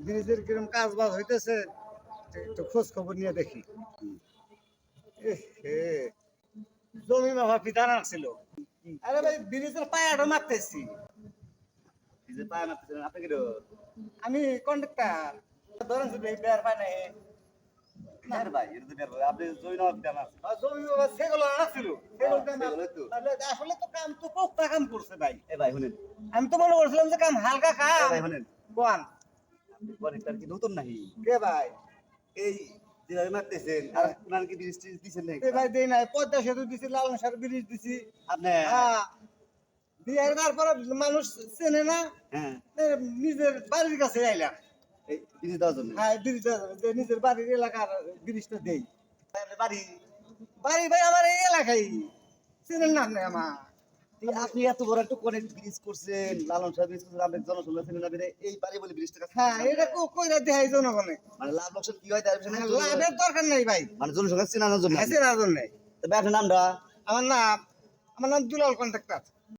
ব্রিজের কিরকম কাজ বাজ হইতেছে একটু খোঁজ খবর নিয়ে দেখি। জমি মাফা পিতা রাখছিল। আরে ভাই ব্রিজের পায়াটা মারতেছি। ব্রিজের পায়া মারতেছেন আপনি কি? আমি কন্ডাক্টর ধরেন শুধু এই বের পায় নাই। বের ভাই এটা তো বের ভাই আপনি জমি নেওয়ার বিধান আছে। জমি বাবা সেগুলো রাখছিল। সেগুলোই তো। আসলে তো কাম তো পোক্তা কাম করছে ভাই। এ ভাই শুনেন, আমি তো মনে করছিলাম যে কাম হালকা কাম। ভাই শুনেন, কোন আপনি কনেক্টর কি নতুন নাকি? কে ভাই? এই যেভাবে মারতেছেন আর আপনার কি ব্রিজ টিজ দিচ্ছেন নাকি? এ ভাই দেই নাই, পদ্মা সেতু দিছি, লালন সার ব্রিজ দিছি। আপনি হ্যাঁ, বিয়ের তারপরে মানুষ চেনে না, হ্যাঁ এ নিজের বাড়ির কাছে আইলাম। এই ব্রিজ দেওয়ার জন্য। হ্যাঁ, ব্রিজটা নিজের বাড়ির এলাকার ব্রিজটা দেই। আপনার বাড়ি বাড়ি ভাই আমার এই এলাকায়, চেনেন না আপনি আমার? আপনি এত বড় একটা কনেক্ট ব্রিজ করছেন, লালন সাহেব ব্রিজ করছেন, আপনি জনসংখ্যা ছিলেন আপনি এই বাড়ি বলে ব্রিজটা হ্যাঁ, এটা কইরা দেখাই জনগণে। মানে লাভ লোকসান কি হয় তার পিছনে লাভের দরকার নেই ভাই, মানে জনসংখ্যা চেনানোর জন্য। চেনার জন্য। তবে আপনার নামটা? আমার নাম দুলাল কন্ট্রাক্টর।